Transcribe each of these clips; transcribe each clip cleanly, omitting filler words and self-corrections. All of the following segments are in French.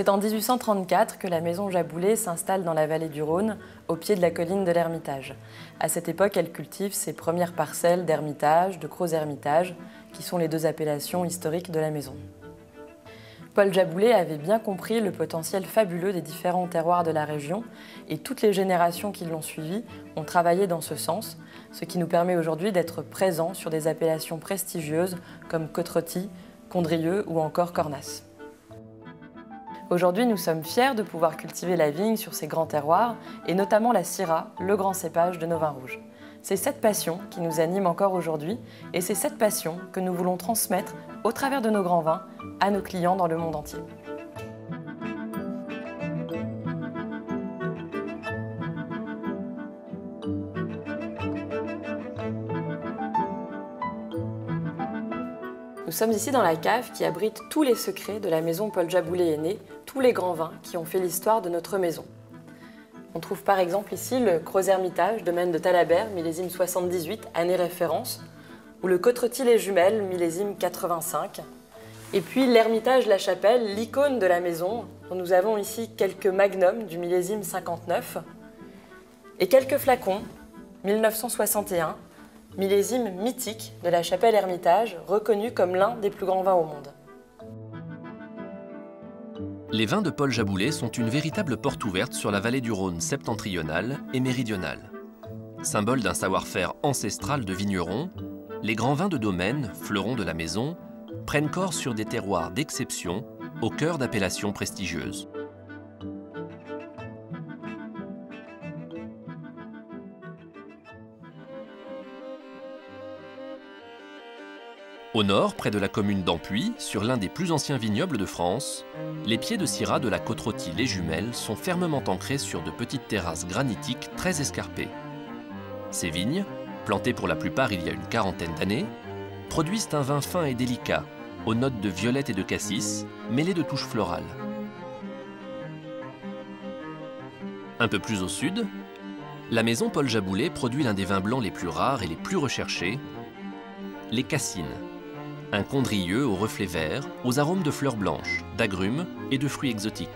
C'est en 1834 que la maison Jaboulet s'installe dans la vallée du Rhône, au pied de la colline de l'Ermitage. À cette époque, elle cultive ses premières parcelles d'Ermitage, de Gros-Ermitage, qui sont les deux appellations historiques de la maison. Paul Jaboulet avait bien compris le potentiel fabuleux des différents terroirs de la région et toutes les générations qui l'ont suivi ont travaillé dans ce sens, ce qui nous permet aujourd'hui d'être présents sur des appellations prestigieuses comme Côte-Rôtie, Condrieu ou encore Cornas. Aujourd'hui, nous sommes fiers de pouvoir cultiver la vigne sur ces grands terroirs et notamment la Syrah, le grand cépage de nos vins rouges. C'est cette passion qui nous anime encore aujourd'hui et c'est cette passion que nous voulons transmettre au travers de nos grands vins à nos clients dans le monde entier. Nous sommes ici dans la cave qui abrite tous les secrets de la maison Paul Jaboulet est né, tous les grands vins qui ont fait l'histoire de notre maison. On trouve par exemple ici le Gros-Ermitage, domaine de Talabert, millésime 78, année référence, ou le Côte-Rôtie les Jumelles, millésime 85. Et puis l'Ermitage La Chapelle, l'icône de la maison, dont nous avons ici quelques magnums du millésime 59, et quelques flacons, 1961, millésime mythique de la Chapelle Ermitage, reconnu comme l'un des plus grands vins au monde. Les vins de Paul Jaboulet sont une véritable porte ouverte sur la vallée du Rhône septentrionale et méridionale. Symbole d'un savoir-faire ancestral de vignerons, les grands vins de domaine, fleurons de la maison, prennent corps sur des terroirs d'exception, au cœur d'appellations prestigieuses. Au nord, près de la commune d'Ampuis, sur l'un des plus anciens vignobles de France, les pieds de Syrah de la Côte-Rôtie les Jumelles sont fermement ancrés sur de petites terrasses granitiques très escarpées. Ces vignes, plantées pour la plupart il y a une quarantaine d'années, produisent un vin fin et délicat, aux notes de violette et de cassis, mêlées de touches florales. Un peu plus au sud, la maison Paul Jaboulet produit l'un des vins blancs les plus rares et les plus recherchés, les Cassines. Un condrieux aux reflets verts, aux arômes de fleurs blanches, d'agrumes et de fruits exotiques.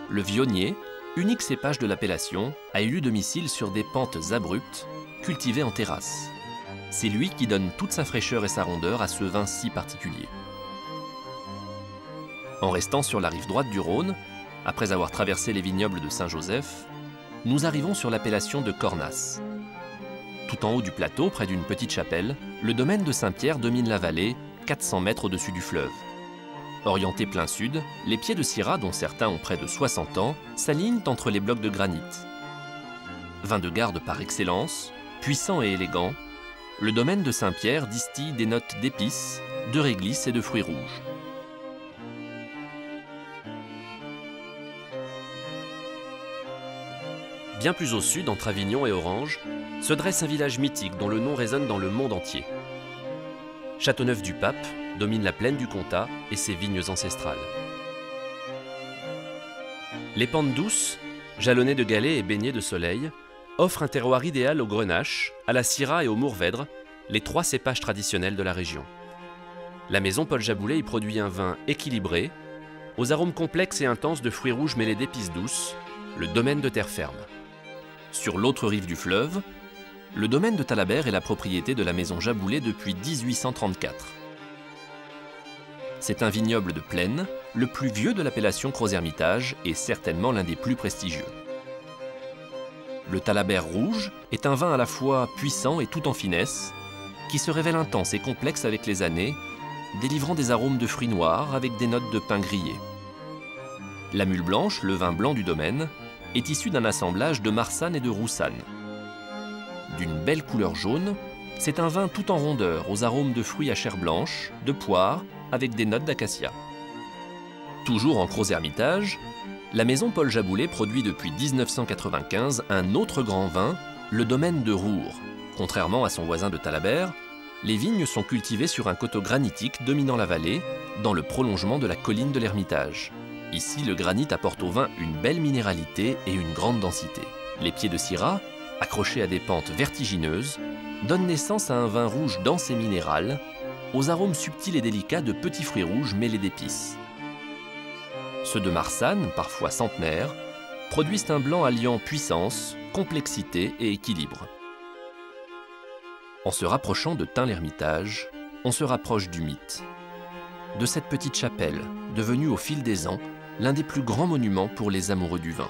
Le Vionnier, unique cépage de l'appellation, a élu domicile sur des pentes abruptes, cultivées en terrasse. C'est lui qui donne toute sa fraîcheur et sa rondeur à ce vin si particulier. En restant sur la rive droite du Rhône, après avoir traversé les vignobles de Saint-Joseph, nous arrivons sur l'appellation de Cornas. Tout en haut du plateau, près d'une petite chapelle, le domaine de Saint-Pierre domine la vallée, 400 mètres au-dessus du fleuve. Orientés plein sud, les pieds de Syrah, dont certains ont près de 60 ans, s'alignent entre les blocs de granit. Vin de garde par excellence, puissant et élégant, le domaine de Saint-Pierre distille des notes d'épices, de réglisse et de fruits rouges. Bien plus au sud, entre Avignon et Orange, se dresse un village mythique dont le nom résonne dans le monde entier. Châteauneuf-du-Pape domine la plaine du Comtat et ses vignes ancestrales. Les pentes douces, jalonnées de galets et baignées de soleil, offrent un terroir idéal au Grenache, à la Syrah et au Mourvèdre, les trois cépages traditionnels de la région. La maison Paul Jaboulet y produit un vin équilibré, aux arômes complexes et intenses de fruits rouges mêlés d'épices douces, le domaine de terre ferme. Sur l'autre rive du fleuve, le domaine de Talabert est la propriété de la maison Jaboulet depuis 1834. C'est un vignoble de plaine, le plus vieux de l'appellation Gros-Ermitage et certainement l'un des plus prestigieux. Le Talabert rouge est un vin à la fois puissant et tout en finesse, qui se révèle intense et complexe avec les années, délivrant des arômes de fruits noirs avec des notes de pain grillé. La Mule Blanche, le vin blanc du domaine, est issu d'un assemblage de marsanne et de roussanne. D'une belle couleur jaune, c'est un vin tout en rondeur, aux arômes de fruits à chair blanche, de poire, avec des notes d'acacia. Toujours en Gros-Ermitage, la maison Paul Jaboulet produit depuis 1995 un autre grand vin, le domaine de Roure. Contrairement à son voisin de Talabert, les vignes sont cultivées sur un coteau granitique dominant la vallée, dans le prolongement de la colline de l'Ermitage. Ici, le granit apporte au vin une belle minéralité et une grande densité. Les pieds de Syrah, accrochés à des pentes vertigineuses, donnent naissance à un vin rouge dense et minéral, aux arômes subtils et délicats de petits fruits rouges mêlés d'épices. Ceux de Marsanne, parfois centenaires, produisent un blanc alliant puissance, complexité et équilibre. En se rapprochant de Tain-l'Hermitage, on se rapproche du mythe. De cette petite chapelle, devenue au fil des ans l'un des plus grands monuments pour les amoureux du vin.